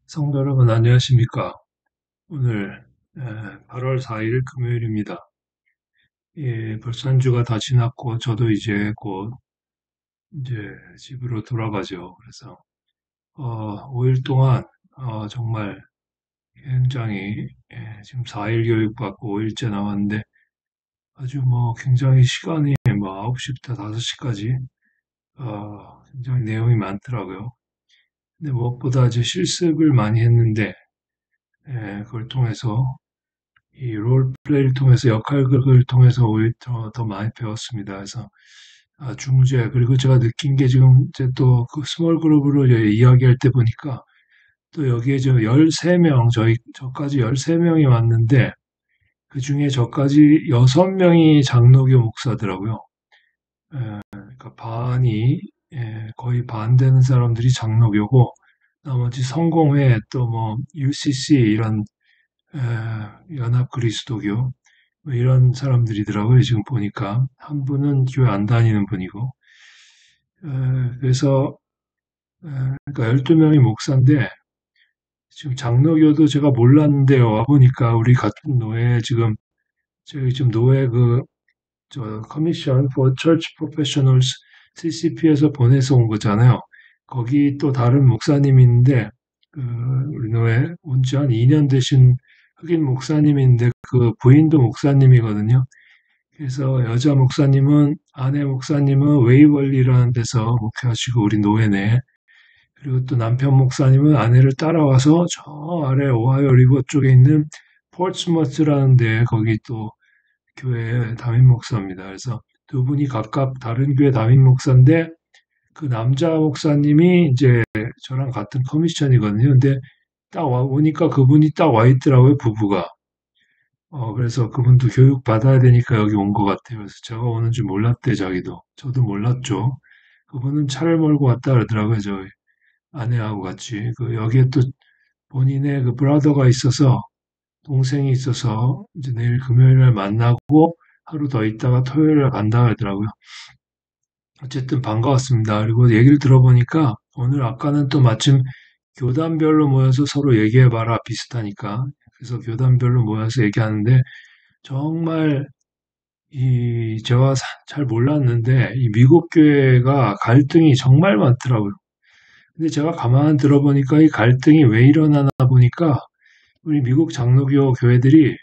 성도 여러분, 안녕하십니까? 오늘 8월 4일 금요일입니다. 예, 벌써 한 주가 다 지났고, 저도 이제 곧 이제 집으로 돌아가죠. 그래서 5일 동안 정말 굉장히 지금 4일 교육 받고 5일째 남았는데 아주 뭐 굉장히 시간이 뭐 9시부터 5시까지 굉장히 내용이 많더라고요. 근데 무엇보다 이제 실습을 많이 했는데 그걸 통해서 이 롤플레이를 통해서 역할극을 통해서 오히려 더 많이 배웠습니다. 그래서 중재 그리고 제가 느낀 게 지금 이제 또 그 스몰 그룹으로 이제 이야기할 때 보니까 또 여기에 저 13명 저까지 13명이 왔는데 그 중에 저까지 6명이 장로교 목사더라고요. 그러니까 반이 거의 반 되는 사람들이 장로교고 나머지 성공회 또 뭐 UCC 이런 연합 그리스도교 뭐 이런 사람들이더라고요. 지금 보니까 한 분은 교회 안 다니는 분이고 그래서 그러니까 12명이 목사인데 지금 장로교도 제가 몰랐는데 와 보니까 우리 같은 노예 지금 저희 지금 노예 저 Commission for Church Professionals CCP에서 보내서 온 거잖아요. 거기 또 다른 목사님이 있는데 우리 노예 온 지 한 2년 되신 흑인 목사님인데 그 부인도 목사님이거든요. 그래서 여자 목사님은 아내 목사님은 웨이벌리라는 데서 목회하시고 우리 노예네. 그리고 또 남편 목사님은 아내를 따라와서 저 아래 오하이오 리버 쪽에 있는 포츠머스라는 데 거기 또 교회 담임 목사입니다. 그래서 두 분이 각각 다른 교회 담임 목사인데 그 남자 목사님이 이제 저랑 같은 커미션이거든요. 근데 딱 와 보니까 그분이 딱 와 있더라고요, 부부가. 그래서 그분도 교육 받아야 되니까 여기 온 것 같아요. 그래서 제가 오는 줄 몰랐대, 자기도. 저도 몰랐죠. 그분은 차를 몰고 왔다 그러더라고요, 저희 아내하고 같이. 여기에 또 본인의 그 브라더가 있어서, 동생이 있어서, 이제 내일 금요일에 만나고 하루 더 있다가 토요일에 간다 그러더라고요. 어쨌든 반가웠습니다. 그리고 얘기를 들어보니까 오늘 아까는 또 마침 교단별로 모여서 서로 얘기해봐라 비슷하니까. 그래서 교단별로 모여서 얘기하는데 정말 제가 잘 몰랐는데, 이 미국 교회가 갈등이 정말 많더라고요. 근데 제가 가만 들어보니까 이 갈등이 왜 일어나나 보니까, 우리 미국 장로교 교회들이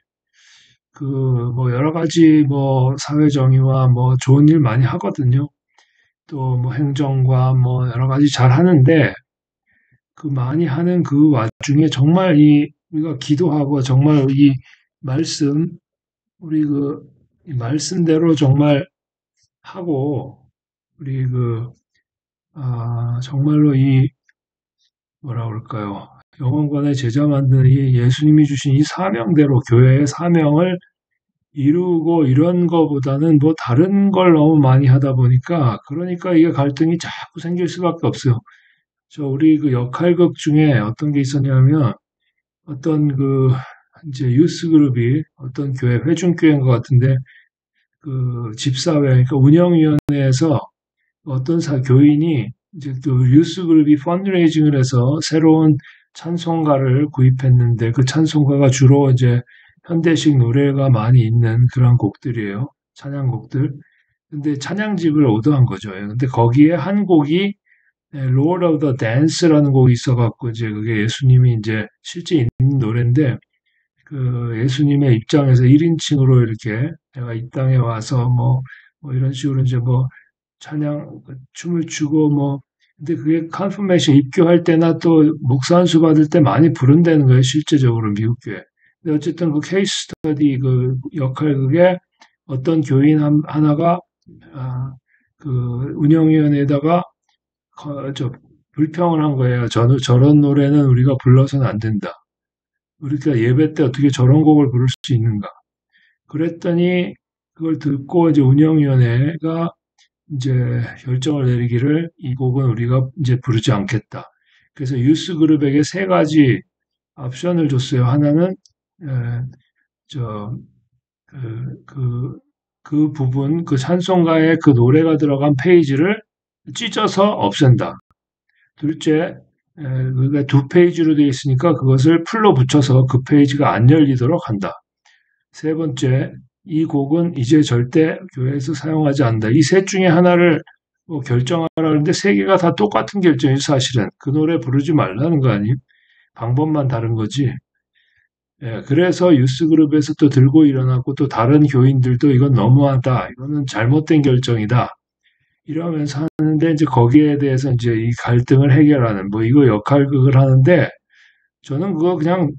뭐 여러 가지 뭐 사회정의와 뭐 좋은 일 많이 하거든요. 또 뭐 행정과 뭐 여러 가지 잘 하는데, 그 많이 하는 그 와중에 정말 우리가 기도하고 정말 말씀, 우리 이 말씀대로 정말 하고, 우리 정말로 뭐라 그럴까요? 영혼관의 제자 만드는 이 예수님이 주신 이 사명대로 교회의 사명을 이루고 이런 거보다는 뭐 다른 걸 너무 많이 하다 보니까 그러니까 이게 갈등이 자꾸 생길 수밖에 없어요. 우리 그 역할극 중에 어떤 게 있었냐면 어떤 이제 유스 그룹이 어떤 교회 회중교회인 것 같은데 집사회 그러니까 운영위원회에서 어떤 교인이 이제 그 유스 그룹이 펀드레이징을 해서 새로운 찬송가를 구입했는데 그 찬송가가 주로 이제 현대식 노래가 많이 있는 그런 곡들이에요. 찬양곡들. 근데 찬양집을 오더한 거죠. 근데 거기에 한 곡이 Lord of the Dance라는 곡이 있어갖고 이제 그게 예수님이 이제 실제 있는 노래인데 그 예수님의 입장에서 1인칭으로 이렇게 내가 이 땅에 와서 뭐 이런 식으로 이제 뭐 찬양, 춤을 추고 뭐, 근데 그게 컨퍼메이션 입교할 때나 또 목사 안수 받을 때 많이 부른다는 거예요, 실제적으로 미국 교회. 근데 어쨌든 그 케이스 스터디 그 역할 그게 어떤 교인 하나가, 아, 그 운영위원회에다가, 불평을 한 거예요. 저런 노래는 우리가 불러서는 안 된다. 우리가 예배 때 어떻게 저런 곡을 부를 수 있는가. 그랬더니 그걸 듣고 이제 운영위원회가 이제 결정을 내리기를 이 곡은 우리가 이제 부르지 않겠다. 그래서 유스 그룹에게 세 가지 옵션을 줬어요. 하나는 에, 저, 그 부분, 그 찬송가에 그 노래가 들어간 페이지를 찢어서 없앤다. 둘째, 그게 두 페이지로 되어 있으니까 그것을 풀로 붙여서 그 페이지가 안 열리도록 한다. 세 번째, 이 곡은 이제 절대 교회에서 사용하지 않는다. 이 셋 중에 하나를 뭐 결정하라는데 세 개가 다 똑같은 결정이 사실은 그 노래 부르지 말라는 거 아니에요? 방법만 다른 거지. 예, 그래서 유스그룹에서 또 들고 일어나고 또 다른 교인들도 이건 너무하다. 이거는 잘못된 결정이다. 이러면서 하는데 이제 거기에 대해서 이제 이 갈등을 해결하는 뭐 이거 역할극을 하는데 저는 그거 그냥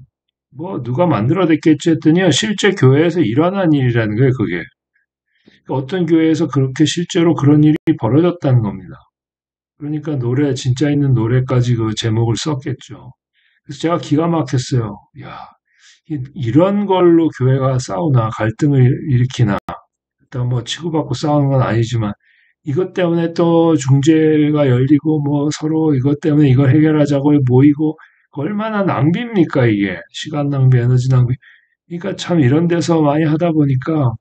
뭐 누가 만들어냈겠지 했더니요. 실제 교회에서 일어난 일이라는 거예요, 그게. 그러니까 어떤 교회에서 그렇게 실제로 그런 일이 벌어졌다는 겁니다. 그러니까 노래, 진짜 있는 노래까지 그 제목을 썼겠죠. 그래서 제가 기가 막혔어요. 야, 이런 걸로 교회가 싸우나, 갈등을 일으키나, 일단 뭐 치고받고 싸우는 건 아니지만, 이것 때문에 또 중재가 열리고, 뭐 서로 이것 때문에 이걸 해결하자고 모이고, 얼마나 낭비입니까, 이게. 시간 낭비, 에너지 낭비. 그러니까 참 이런 데서 많이 하다 보니까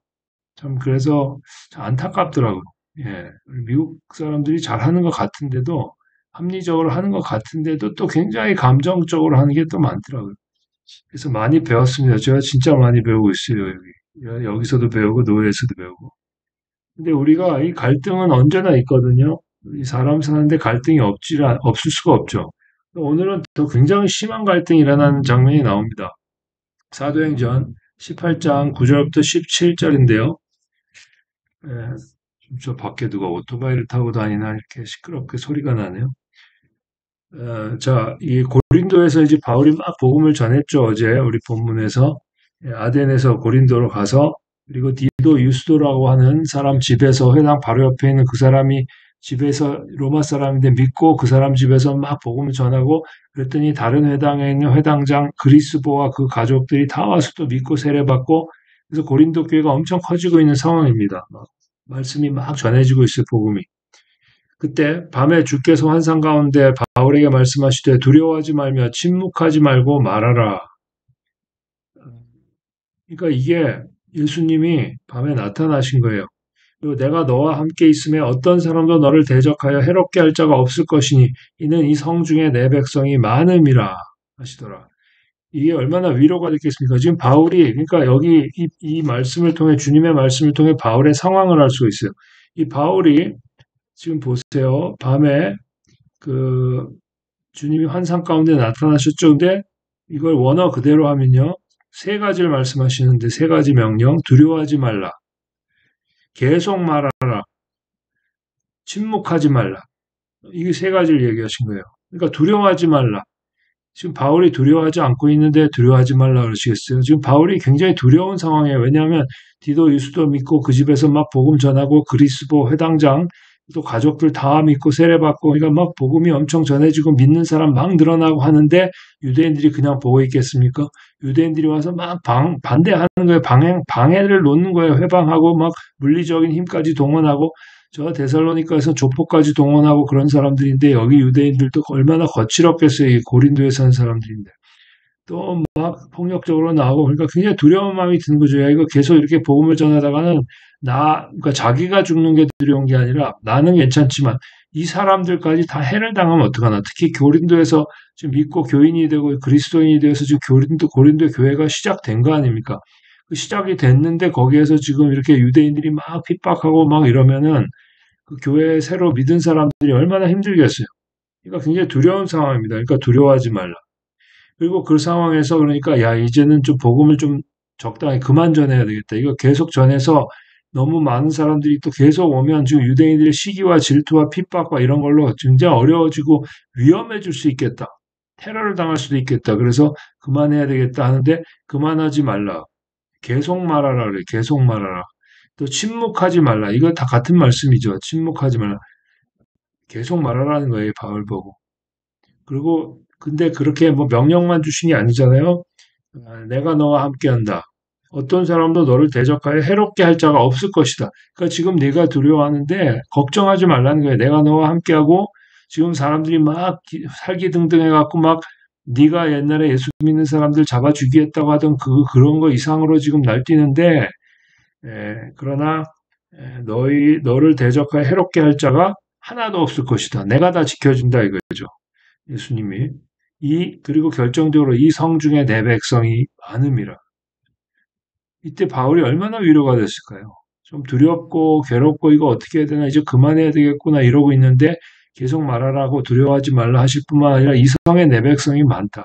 참 그래서 참 안타깝더라고요. 예. 미국 사람들이 잘하는 것 같은데도 합리적으로 하는 것 같은데도 또 굉장히 감정적으로 하는 게 또 많더라고요. 그래서 많이 배웠습니다. 제가 진짜 많이 배우고 있어요, 여기. 여기서도 배우고 노예에서도 배우고. 근데 우리가 이 갈등은 언제나 있거든요. 이 사람 사는데 갈등이 없을 수가 없죠. 오늘은 더 굉장히 심한 갈등이 일어나는 장면이 나옵니다. 사도행전 18장 9절부터 17절인데요. 예, 저 밖에 누가 오토바이를 타고 다니나 이렇게 시끄럽게 소리가 나네요. 자, 이 고린도에서 이제 바울이 막 복음을 전했죠. 어제 우리 본문에서 아덴에서 고린도로 가서 그리고 디도 유스도라고 하는 사람 집에서 회당 바로 옆에 있는 그 사람이 집에서 로마 사람인데 믿고 그 사람 집에서 막 복음을 전하고 그랬더니 다른 회당에 있는 회당장 그리스보와 그 가족들이 다 와서 또 믿고 세례받고 그래서 고린도 교회가 엄청 커지고 있는 상황입니다. 말씀이 막 전해지고 있어요, 복음이. 그때 밤에 주께서 환상 가운데 바울에게 말씀하시되 두려워하지 말며 침묵하지 말고 말하라. 그러니까 이게 예수님이 밤에 나타나신 거예요. 그리고 내가 너와 함께 있음에 어떤 사람도 너를 대적하여 해롭게 할 자가 없을 것이니 이는 이 성 중에 내 백성이 많음이라 하시더라. 이게 얼마나 위로가 됐겠습니까? 지금 바울이 그러니까 여기 이 말씀을 통해 주님의 말씀을 통해 바울의 상황을 알 수 있어요. 이 바울이 지금 보세요. 밤에 그 주님이 환상 가운데 나타나셨죠. 근데 이걸 원어 그대로 하면요. 세 가지를 말씀하시는데 세 가지 명령. 두려워하지 말라. 계속 말하라. 침묵하지 말라. 이게 세 가지를 얘기하신 거예요. 그러니까 두려워하지 말라. 지금 바울이 두려워하지 않고 있는데 두려워하지 말라 그러시겠어요? 지금 바울이 굉장히 두려운 상황이에요. 왜냐하면 디도 유스도 믿고 그 집에서 막 복음 전하고 그리스도 회당장 또 가족들 다 믿고 세례받고 그러니까 막 복음이 엄청 전해지고 믿는 사람 막 늘어나고 하는데 유대인들이 그냥 보고 있겠습니까? 유대인들이 와서 막 반대하는 거예요. 방해를 놓는 거예요. 회방하고 막 물리적인 힘까지 동원하고 저 데살로니가에서 조폭까지 동원하고 그런 사람들인데 여기 유대인들도 얼마나 거칠었겠어요. 이 고린도에 사는 사람들인데. 또 막 폭력적으로 나오고 그러니까 굉장히 두려운 마음이 드는 거죠. 야, 이거 계속 이렇게 복음을 전하다가는 그러니까 자기가 죽는 게 두려운 게 아니라 나는 괜찮지만 이 사람들까지 다 해를 당하면 어떡하나. 특히 고린도에서 지금 믿고 교인이 되고 그리스도인이 되어서 지금 고린도 교회가 시작된 거 아닙니까? 그 시작이 됐는데 거기에서 지금 이렇게 유대인들이 막 핍박하고 막 이러면은 그 교회에 새로 믿은 사람들이 얼마나 힘들겠어요. 그러니까 굉장히 두려운 상황입니다. 그러니까 두려워하지 말라. 그리고 그 상황에서 그러니까 야 이제는 좀 복음을 좀 적당히 그만 전해야 되겠다. 이거 계속 전해서 너무 많은 사람들이 또 계속 오면 지금 유대인들의 시기와 질투와 핍박과 이런 걸로 굉장히 어려워지고 위험해질 수 있겠다. 테러를 당할 수도 있겠다. 그래서 그만해야 되겠다 하는데 그만하지 말라. 계속 말하라 그래. 계속 말하라. 또 침묵하지 말라. 이거 다 같은 말씀이죠. 침묵하지 말라. 계속 말하라는 거예요, 바울 보고. 그리고 근데 그렇게 뭐 명령만 주신 게 아니잖아요. 내가 너와 함께한다. 어떤 사람도 너를 대적하여 해롭게 할 자가 없을 것이다. 그러니까 지금 네가 두려워하는데 걱정하지 말라는 거예요. 내가 너와 함께하고 지금 사람들이 막 살기등등해갖고 막 네가 옛날에 예수 믿는 사람들 잡아 죽이겠다고 하던 그런 거 이상으로 지금 날뛰는데 그러나 너를 대적하여 해롭게 할 자가 하나도 없을 것이다. 내가 다 지켜준다 이거죠. 예수님이. 그리고 결정적으로 이 성 중에 내 백성이 많음이라. 이때 바울이 얼마나 위로가 됐을까요? 좀 두렵고 괴롭고 이거 어떻게 해야 되나 이제 그만해야 되겠구나 이러고 있는데 계속 말하라고 두려워하지 말라 하실 뿐만 아니라 이 성에 내 백성이 많다.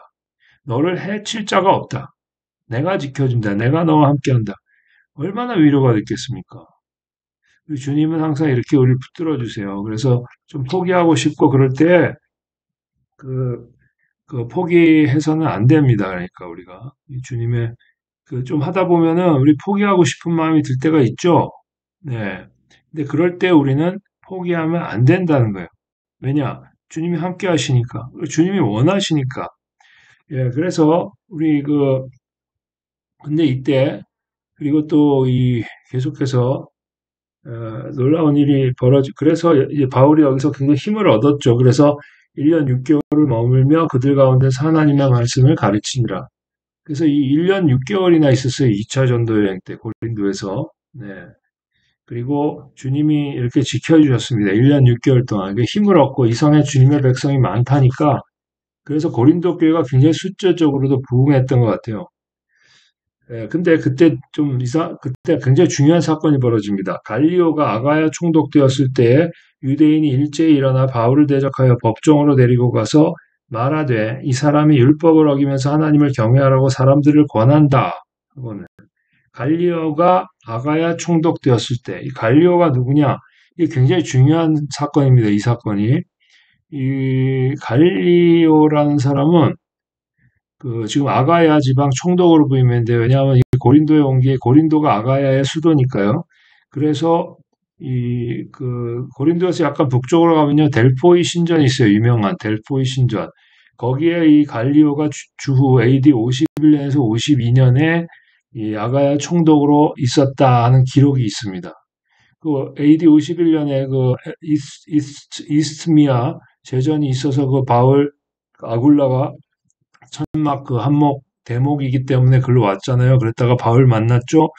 너를 해칠 자가 없다. 내가 지켜준다. 내가 너와 함께한다. 얼마나 위로가 됐겠습니까? 우리 주님은 항상 이렇게 우리를 붙들어 주세요. 그래서 좀 포기하고 싶고 그럴 때 그, 그 포기해서는 안 됩니다. 그러니까 우리가 이 주님의 그 좀 하다 보면은 우리 포기하고 싶은 마음이 들 때가 있죠. 네. 근데 그럴 때 우리는 포기하면 안 된다는 거예요. 왜냐? 주님이 함께 하시니까. 주님이 원하시니까. 예, 그래서 우리 근데 이때, 그리고 또 계속해서, 놀라운 일이 그래서 이제 바울이 여기서 굉장히 힘을 얻었죠. 그래서 1년 6개월을 머물며 그들 가운데서 하나님의 말씀을 가르치니라. 그래서 이 1년 6개월이나 있었어요. 2차 전도 여행 때, 고린도에서. 네. 그리고 주님이 이렇게 지켜주셨습니다. 1년 6개월 동안. 힘을 얻고 이성의 주님의 백성이 많다니까 그래서 고린도 교회가 굉장히 숫자적으로도 부흥했던 것 같아요. 예, 근데 그때 굉장히 중요한 사건이 벌어집니다. 갈리오가 아가야 총독되었을 때에 유대인이 일제히 일어나 바울을 대적하여 법정으로 데리고 가서 말하되 이 사람이 율법을 어기면서 하나님을 경외하라고 사람들을 권한다. 하고는 갈리오가 아가야 총독되었을 때, 이 갈리오가 누구냐? 이게 굉장히 중요한 사건입니다. 이 사건이. 이 갈리오라는 사람은 지금 아가야 지방 총독으로 부임했는데 왜냐하면 이 고린도에 온 게 고린도가 아가야의 수도니까요. 그래서 고린도에서 약간 북쪽으로 가면요 델포이 신전이 있어요. 유명한 델포이 신전. 거기에 이 갈리오가 주후 AD 51년에서 52년에 이 아가야 총독으로 있었다 하는 기록이 있습니다. 그 AD 51년에 이스트미아 제전이 있어서 그 바울 아굴라가 천막 한목 대목이기 때문에 글로 왔잖아요. 그랬다가 바울 만났죠.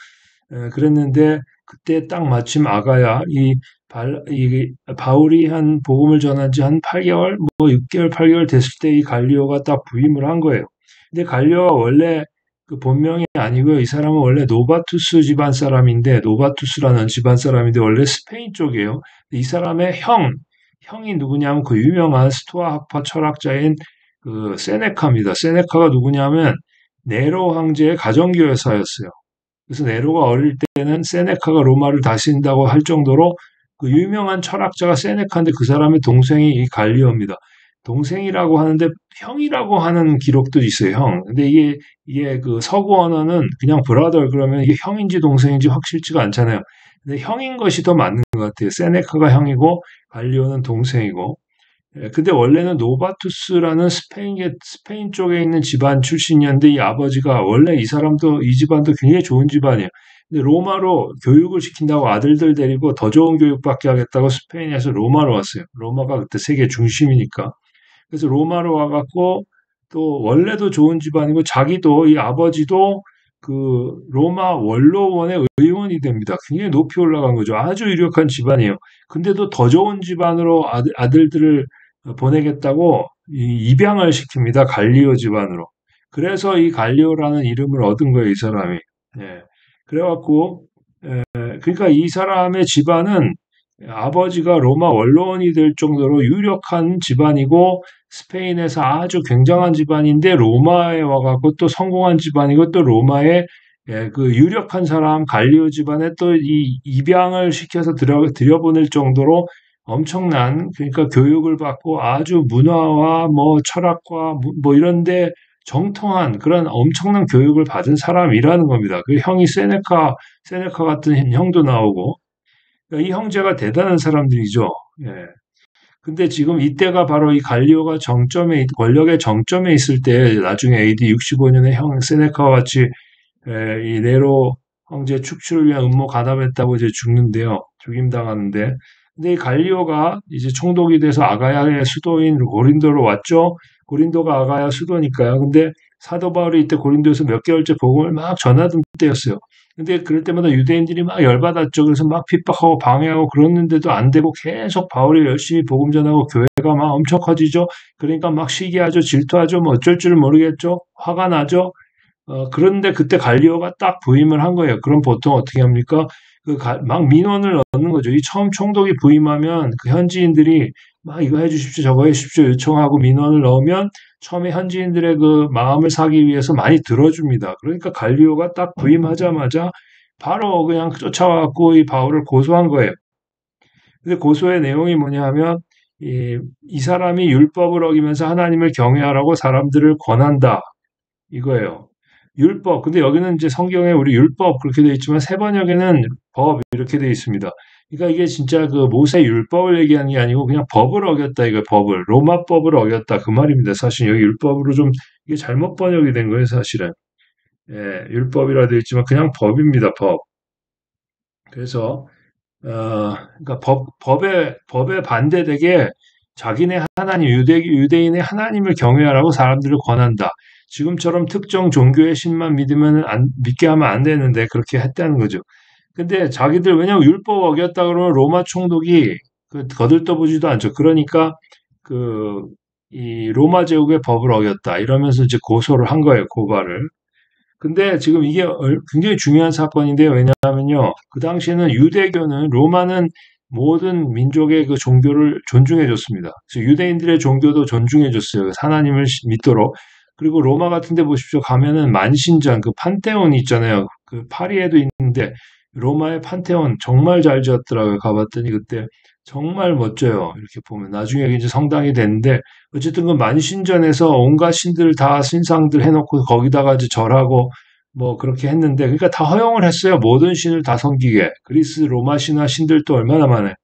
그랬는데 그때 딱 마침 아가야 이 바울이 한 복음을 전한 지 한 8개월, 뭐 6개월, 8개월 됐을 때 이 갈리오가 딱 부임을 한 거예요. 근데 갈리오가 원래 그 본명이 아니고요. 이 사람은 원래 노바투스 집안 사람인데 노바투스라는 집안 사람인데 원래 스페인 쪽이에요. 이 사람의 형이 누구냐면 그 유명한 스토아 학파 철학자인 세네카입니다. 세네카가 누구냐면 네로 황제의 가정교회사였어요. 그래서 네로가 어릴 때는 세네카가 로마를 다스린다고 할 정도로 그 유명한 철학자가 세네카인데 그 사람의 동생이 이 갈리오입니다. 동생이라고 하는데 형이라고 하는 기록도 있어요, 형. 근데 이게 그 서구 언어는 그냥 브라더 그러면 이게 형인지 동생인지 확실치가 않잖아요. 근데 형인 것이 더 맞는 것 같아요. 세네카가 형이고 갈리오는 동생이고. 근데 원래는 노바투스라는 스페인 쪽에 있는 집안 출신이었는데 이 아버지가 원래 이 집안도 굉장히 좋은 집안이에요. 근데 로마로 교육을 시킨다고 아들들 데리고 더 좋은 교육받게 하겠다고 스페인에서 로마로 왔어요. 로마가 그때 세계 중심이니까. 그래서 로마로 와갖고 또 원래도 좋은 집안이고 자기도 이 아버지도 그 로마 원로원의 의원이 됩니다. 굉장히 높이 올라간 거죠. 아주 유력한 집안이에요. 근데도 더 좋은 집안으로 아들들을 보내겠다고 입양을 시킵니다. 갈리오 집안으로. 그래서 이 갈리오라는 이름을 얻은 거예요, 이 사람이. 예. 그래갖고, 그러니까 이 사람의 집안은 아버지가 로마 원로원이 될 정도로 유력한 집안이고, 스페인에서 아주 굉장한 집안인데, 로마에 와갖고 또 성공한 집안이고, 또 로마에 그 유력한 사람, 갈리오 집안에 또 이 입양을 시켜서 들여보낼 정도로 엄청난 그러니까 교육을 받고 아주 문화와 뭐 철학과 뭐 이런데 정통한 그런 엄청난 교육을 받은 사람이라는 겁니다. 그 형이 세네카 같은 형도 나오고 그러니까 이 형제가 대단한 사람들이죠. 예. 근데 지금 이때가 바로 이 갈리오가 권력의 정점에 있을 때 나중에 AD 65년에 형 세네카와 같이 이 네로 황제 축출을 위한 음모 가담했다고 이제 죽는데요. 죽임당하는데. 근데 이 갈리오가 이제 총독이 돼서 아가야의 수도인 고린도로 왔죠. 고린도가 아가야 수도니까요. 근데 사도 바울이 이때 고린도에서 몇 개월째 복음을 막 전하던 때였어요. 근데 그럴 때마다 유대인들이 막 열받았죠. 그래서 막 핍박하고 방해하고 그러는데도 안 되고 계속 바울이 열심히 복음 전하고 교회가 막 엄청 커지죠. 그러니까 막 시기하죠, 질투하죠, 뭐 어쩔 줄 모르겠죠. 화가 나죠. 그런데 그때 갈리오가 딱 부임을 한 거예요. 그럼 보통 어떻게 합니까? 막 민원을 넣는 거죠. 이 처음 총독이 부임하면 그 현지인들이 막 이거 해주십시오, 저거 해주십시오 요청하고 민원을 넣으면 처음에 현지인들의 그 마음을 사기 위해서 많이 들어줍니다. 그러니까 갈리오가 딱 부임하자마자 바로 그냥 쫓아와갖고 이 바울을 고소한 거예요. 근데 고소의 내용이 뭐냐 하면 이 사람이 율법을 어기면서 하나님을 경외하라고 사람들을 권한다. 이거예요. 율법. 근데 여기는 이제 성경에 우리 율법 그렇게 되어 있지만 세 번역에는 법 이렇게 되어 있습니다. 그러니까 이게 진짜 그 모세 율법을 얘기하는 게 아니고 그냥 법을 어겼다 이거 법을 로마법을 어겼다 그 말입니다. 사실 여기 율법으로 좀 이게 잘못 번역이 된 거예요, 사실은. 예, 율법이라 되어 있지만 그냥 법입니다, 법. 그래서 그러니까 법에 반대되게 자기네 하나님, 유대인의 하나님을 경외하라고 사람들을 권한다. 지금처럼 특정 종교의 신만 믿게 하면 안 되는데 그렇게 했다는 거죠. 근데 자기들, 왜냐면 율법 어겼다 그러면 로마 총독이 거들떠보지도 않죠. 그러니까 그, 이 로마 제국의 법을 어겼다. 이러면서 이제 고소를 한 거예요, 고발을. 근데 지금 이게 굉장히 중요한 사건인데 왜냐하면요. 그 당시에는 유대교는 로마는 모든 민족의 그 종교를 존중해 줬습니다. 그래서 유대인들의 종교도 존중해 줬어요. 하나님을 믿도록. 그리고 로마 같은 데 보십시오. 가면은 만신전 그 판테온 있잖아요. 그 파리에도 있는데 로마의 판테온 정말 잘 지었더라고요. 가봤더니 그때 정말 멋져요. 이렇게 보면 나중에 이제 성당이 됐는데 어쨌든 그 만신전에서 온갖 신들 다 신상들 해놓고 거기다가 이제 절하고 뭐 그렇게 했는데 그러니까 다 허용을 했어요. 모든 신을 다 섬기게. 그리스 로마 신화 신들도 얼마나 많아요.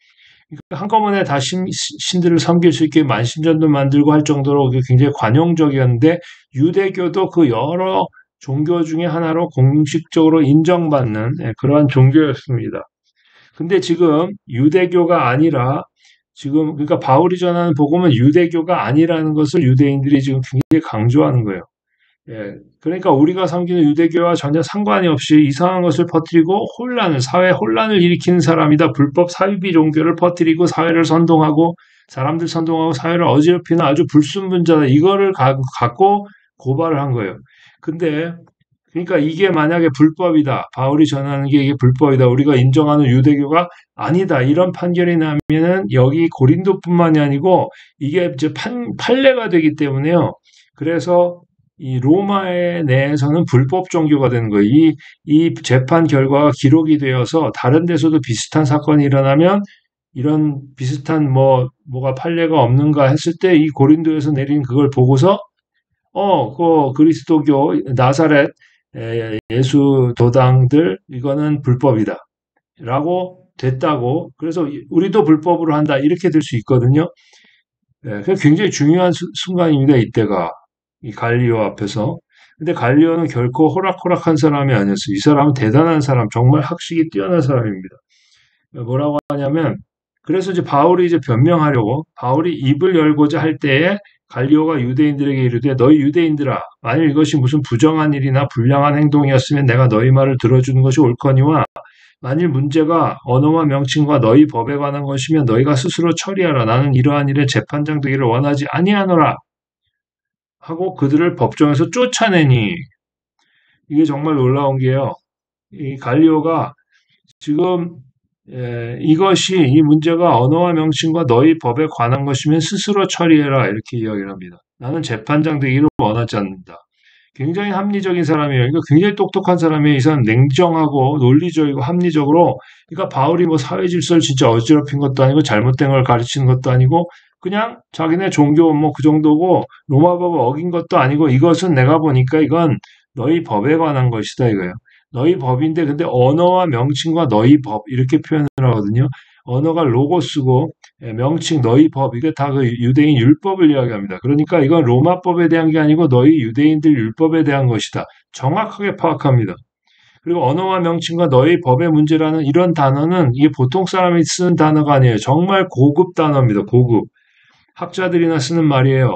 그러니까 한꺼번에 다 신들을 섬길 수 있게 만신전도 만들고 할 정도로 굉장히 관용적이었는데 유대교도 그 여러 종교 중에 하나로 공식적으로 인정받는 그러한 종교였습니다. 근데 지금 유대교가 아니라 지금 그러니까 바울이 전하는 복음은 유대교가 아니라는 것을 유대인들이 지금 굉장히 강조하는 거예요. 예. 그러니까 우리가 섬기는 유대교와 전혀 상관이 없이 이상한 것을 퍼뜨리고 사회 혼란을 일으키는 사람이다. 불법 사이비 종교를 퍼뜨리고 사회를 선동하고 사람들 선동하고 사회를 어지럽히는 아주 불순분자다. 이거를 갖고 고발을 한 거예요. 근데 그러니까 이게 만약에 불법이다. 바울이 전하는 게 이게 불법이다. 우리가 인정하는 유대교가 아니다. 이런 판결이 나면은 여기 고린도뿐만이 아니고 이게 이제 판례가 되기 때문에요. 그래서 이 로마의 내에서는 불법 종교가 되는 거예요. 이 재판 결과가 기록이 되어서 다른 데서도 비슷한 사건이 일어나면 이런 비슷한 뭐가 판례가 없는가 했을 때 이 고린도에서 내린 그걸 보고서 그 그리스도교 나사렛 예수 도당들 이거는 불법이다. 라고 됐다고. 그래서 우리도 불법으로 한다. 이렇게 될 수 있거든요. 그 굉장히 중요한 순간입니다. 이때가. 이 갈리오 앞에서. 근데 갈리오는 결코 호락호락한 사람이 아니었어요. 이 사람은 대단한 사람, 정말 학식이 뛰어난 사람입니다. 뭐라고 하냐면, 그래서 이제 바울이 이제 변명하려고, 바울이 입을 열고자 할 때에 갈리오가 유대인들에게 이르되, 너희 유대인들아, 만일 이것이 무슨 부정한 일이나 불량한 행동이었으면 내가 너희 말을 들어주는 것이 옳거니와, 만일 문제가 언어와 명칭과 너희 법에 관한 것이면 너희가 스스로 처리하라. 나는 이러한 일에 재판장 되기를 원하지 아니하노라. 하고 그들을 법정에서 쫓아내니, 이게 정말 놀라운 게요. 이 갈리오가 지금 이것이 이 문제가 언어와 명칭과 너희 법에 관한 것이면 스스로 처리해라 이렇게 이야기를 합니다. 나는 재판장 되기를 원하지 않는다. 굉장히 합리적인 사람이에요. 그러니까 굉장히 똑똑한 사람이에요. 이 사람 냉정하고 논리적이고 합리적으로 그러니까 바울이 뭐 사회 질서를 진짜 어지럽힌 것도 아니고 잘못된 걸 가르치는 것도 아니고 그냥 자기네 종교 뭐 그 정도고 로마 법을 어긴 것도 아니고 이것은 내가 보니까 이건 너희 법에 관한 것이다 이거예요. 너희 법인데 근데 언어와 명칭과 너희 법 이렇게 표현을 하거든요. 언어가 로고스고 명칭 너희 법 이게 다 그 유대인 율법을 이야기합니다. 그러니까 이건 로마법에 대한 게 아니고 너희 유대인들 율법에 대한 것이다. 정확하게 파악합니다. 그리고 언어와 명칭과 너희 법의 문제라는 이런 단어는 이게 보통 사람이 쓰는 단어가 아니에요. 정말 고급 단어입니다. 고급. 학자들이나 쓰는 말이에요.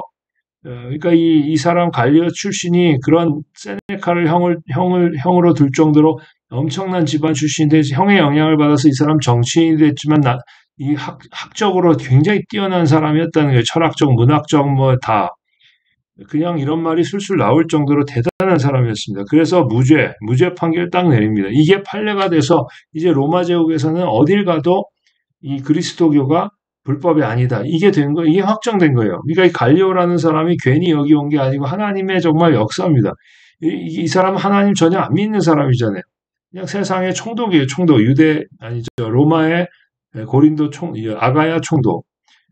그러니까 이 사람 갈리오 출신이 그런 세네카를 형으로 둘 정도로 엄청난 집안 출신인데 형의 영향을 받아서 이 사람 정치인이 됐지만 이 학적으로 굉장히 뛰어난 사람이었다는 거예요. 철학적, 문학적 뭐 다. 그냥 이런 말이 술술 나올 정도로 대단한 사람이었습니다. 그래서 무죄 판결 딱 내립니다. 이게 판례가 돼서 이제 로마 제국에서는 어딜 가도 이 그리스도교가 불법이 아니다. 이게 된 거, 이게 확정된 거예요. 그러니까 이 갈리오라는 사람이 괜히 여기 온 게 아니고 하나님의 정말 역사입니다. 이 사람은 하나님 전혀 안 믿는 사람이잖아요. 그냥 세상의 총독이에요. 총독. 아니죠. 로마의 고린도 아가야 총독.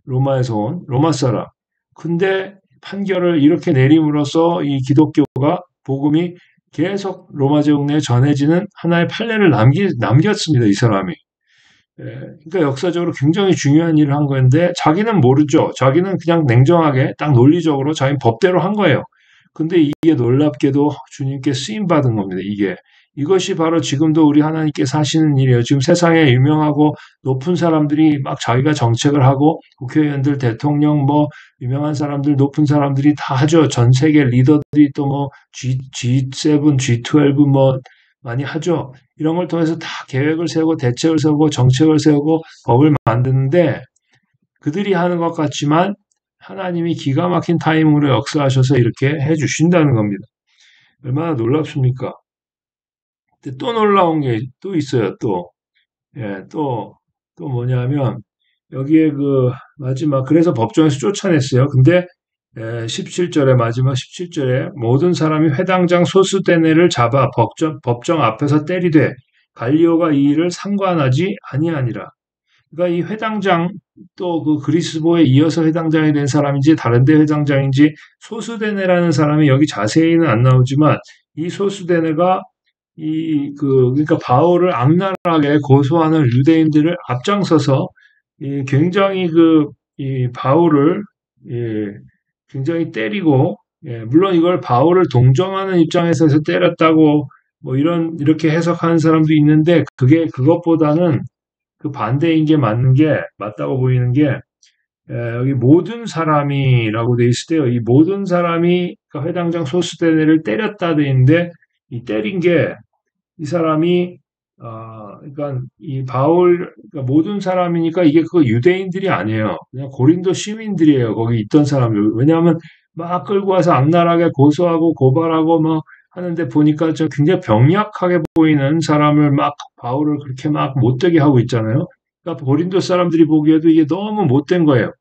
로마에서 온 로마 사람. 근데 판결을 이렇게 내림으로써 이 기독교가 복음이 계속 로마 제국 내에 전해지는 하나의 판례를 남겼습니다. 이 사람이. 그러니까 역사적으로 굉장히 중요한 일을 한 건데 자기는 모르죠. 자기는 그냥 냉정하게 딱 논리적으로 자기 법대로 한 거예요. 근데 이게 놀랍게도 주님께 쓰임 받은 겁니다. 이것이 바로 지금도 우리 하나님께서 하시는 일이에요. 지금 세상에 유명하고 높은 사람들이 막 자기가 정책을 하고 국회의원들, 대통령, 뭐 유명한 사람들, 높은 사람들이 다 하죠. 전 세계 리더들이 또 뭐 G7, G12 뭐 많이 하죠. 이런 걸 통해서 다 계획을 세우고 대책을 세우고 정책을 세우고 법을 만드는데 그들이 하는 것 같지만 하나님이 기가 막힌 타이밍으로 역사하셔서 이렇게 해주신다는 겁니다. 얼마나 놀랍습니까? 근데 또 놀라운 게 또 있어요, 또. 예, 또 뭐냐면, 여기에 마지막, 그래서 법정에서 쫓아냈어요. 근데, 17절에, 마지막 17절에, 모든 사람이 회당장 소수대네를 잡아 법정 앞에서 때리되, 갈리오가 이 일을 상관하지 아니하니라. 그러니까 이 회당장, 또 그 그리스도에 이어서 회당장이 된 사람인지, 다른데 회당장인지, 소수대네라는 사람이 여기 자세히는 안 나오지만, 이 소수대네가 그러니까 바울을 악랄하게 고소하는 유대인들을 앞장서서 굉장히 이 바울을 굉장히 때리고, 물론 이걸 바울을 동정하는 입장에서 때렸다고 뭐 이렇게 해석하는 사람도 있는데 그것보다는 그 반대인 게 맞다고 보이는 게 여기 모든 사람이라고 돼 있을 때요. 이 모든 사람이 그러니까 회당장 소수대를 때렸다 돼 있는데 이 때린 게 이 사람이 그러니까 이 그러니까 모든 사람이니까 이게 그 유대인들이 아니에요. 그냥 고린도 시민들이에요. 거기 있던 사람들. 왜냐하면 막 끌고 와서 악랄하게 고소하고 고발하고 뭐 하는데 보니까 저 굉장히 병약하게 보이는 사람을 막 바울을 그렇게 막 못되게 하고 있잖아요. 그러니까 고린도 사람들이 보기에도 이게 너무 못된 거예요.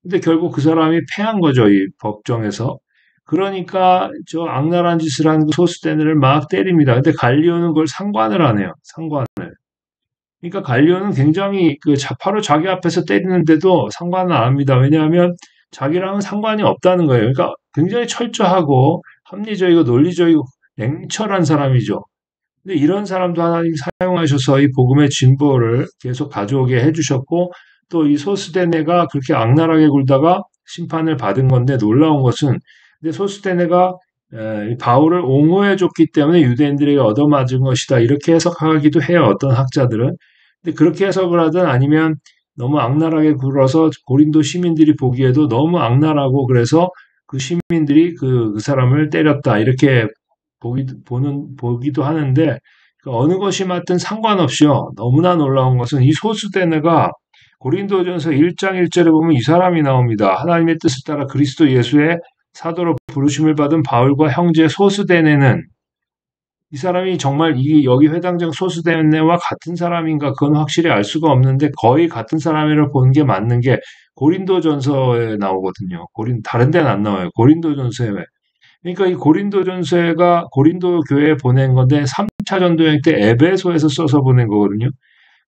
근데 결국 그 사람이 패한 거죠, 이 법정에서. 그러니까 저 악랄한 짓을 한 그 소스테네를 막 때립니다. 근데 갈리오는 그걸 상관을 안 해요. 상관을. 그러니까 갈리오는 굉장히 바로 자기 앞에서 때리는데도 상관을 안 합니다. 왜냐하면 자기랑은 상관이 없다는 거예요. 그러니까 굉장히 철저하고 합리적이고 논리적이고 냉철한 사람이죠. 근데 이런 사람도 하나님 사용하셔서 이 복음의 진보를 계속 가져오게 해주셨고 또 이 소스데네가 그렇게 악랄하게 굴다가 심판을 받은 건데 놀라운 것은 근데 소스데네가 바울을 옹호해줬기 때문에 유대인들에게 얻어맞은 것이다 이렇게 해석하기도 해요. 어떤 학자들은. 근데 그렇게 해석을 하든 아니면 너무 악랄하게 굴어서 고린도 시민들이 보기에도 너무 악랄하고 그래서 그 시민들이 그 사람을 때렸다 이렇게 보기도 하는데 어느 것이 맞든 상관없이요. 너무나 놀라운 것은 이 소수대네가 고린도전서 1장 1절에 보면 이 사람이 나옵니다. 하나님의 뜻을 따라 그리스도 예수의 사도로 부르심을 받은 바울과 형제 소수대네는 이 사람이 정말 여기 회당장 소수대네와 같은 사람인가 그건 확실히 알 수가 없는데 거의 같은 사람이라고 보는 게 맞는 게 고린도전서에 나오거든요. 다른 데는 안 나와요. 고린도전서에 그러니까 이 고린도전서가 고린도 교회에 보낸 건데 3차 전도여행 때 에베소에서 써서 보낸 거거든요.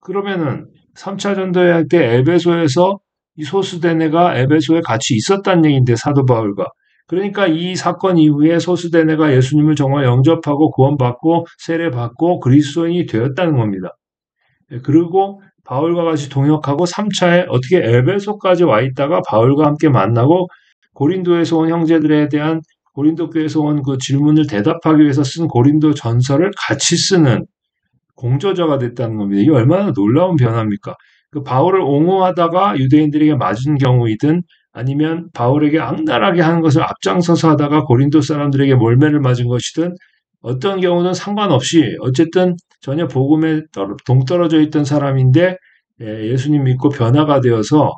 그러면은 3차 전도여행 때 에베소에서 이 소수대네가 에베소에 같이 있었다는 얘기인데 사도 바울과 그러니까 이 사건 이후에 소수대네가 예수님을 정말 영접하고 구원받고 세례받고 그리스도인이 되었다는 겁니다. 그리고 바울과 같이 동역하고 3차에 어떻게 에베소까지 와 있다가 바울과 함께 만나고 고린도에서 온 형제들에 대한 고린도 교회에서 온 그 질문을 대답하기 위해서 쓴 고린도 전서를 같이 쓰는 공저자가 됐다는 겁니다. 이게 얼마나 놀라운 변화입니까? 그 바울을 옹호하다가 유대인들에게 맞은 경우이든 아니면 바울에게 악랄하게 하는 것을 앞장서서 하다가 고린도 사람들에게 몰매를 맞은 것이든 어떤 경우는 상관없이 어쨌든 전혀 복음에 동떨어져 있던 사람인데 예수님 믿고 변화가 되어서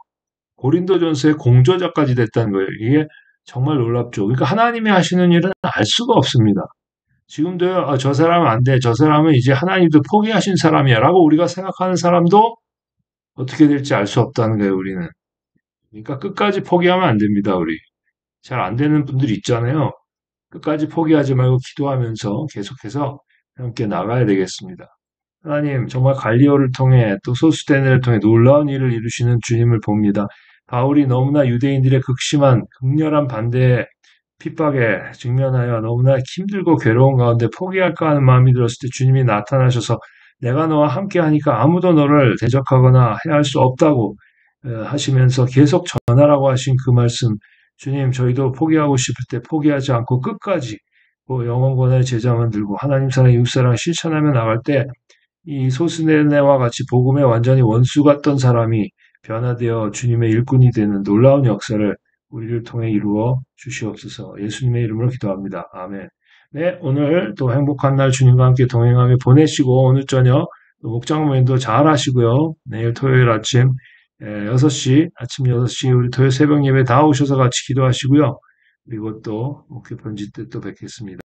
고린도전서의 공저자까지 됐다는 거예요. 이게 정말 놀랍죠. 그러니까 하나님이 하시는 일은 알 수가 없습니다. 지금도요, 아, 저 사람은 안 돼. 저 사람은 이제 하나님도 포기하신 사람이야. 라고 우리가 생각하는 사람도 어떻게 될지 알 수 없다는 거예요, 우리는. 그러니까 끝까지 포기하면 안 됩니다, 우리. 잘 안 되는 분들 있잖아요. 끝까지 포기하지 말고 기도하면서 계속해서 함께 나가야 되겠습니다. 하나님, 정말 갈리오를 통해 또 소스테네를 통해 놀라운 일을 이루시는 주님을 봅니다. 바울이 너무나 유대인들의 극심한 극렬한 반대에 핍박에 직면하여 너무나 힘들고 괴로운 가운데 포기할까 하는 마음이 들었을 때 주님이 나타나셔서 내가 너와 함께 하니까 아무도 너를 대적하거나 해할 수 없다고 하시면서 계속 전하라고 하신 그 말씀, 주님, 저희도 포기하고 싶을 때 포기하지 않고 끝까지 그 영혼권의 제자만 들고 하나님 사랑, 이웃 사랑 실천하며 나갈 때 이 소스네네와 같이 복음에 완전히 원수 같던 사람이 변화되어 주님의 일꾼이 되는 놀라운 역사를 우리를 통해 이루어 주시옵소서. 예수님의 이름으로 기도합니다. 아멘. 네, 오늘 또 행복한 날 주님과 함께 동행하게 보내시고 오늘 저녁 목장 모임도 잘 하시고요. 내일 토요일 아침 6시, 아침 6시 우리 토요일 새벽 예배 다 오셔서 같이 기도하시고요. 그리고 또 목회 편지 때 또 뵙겠습니다.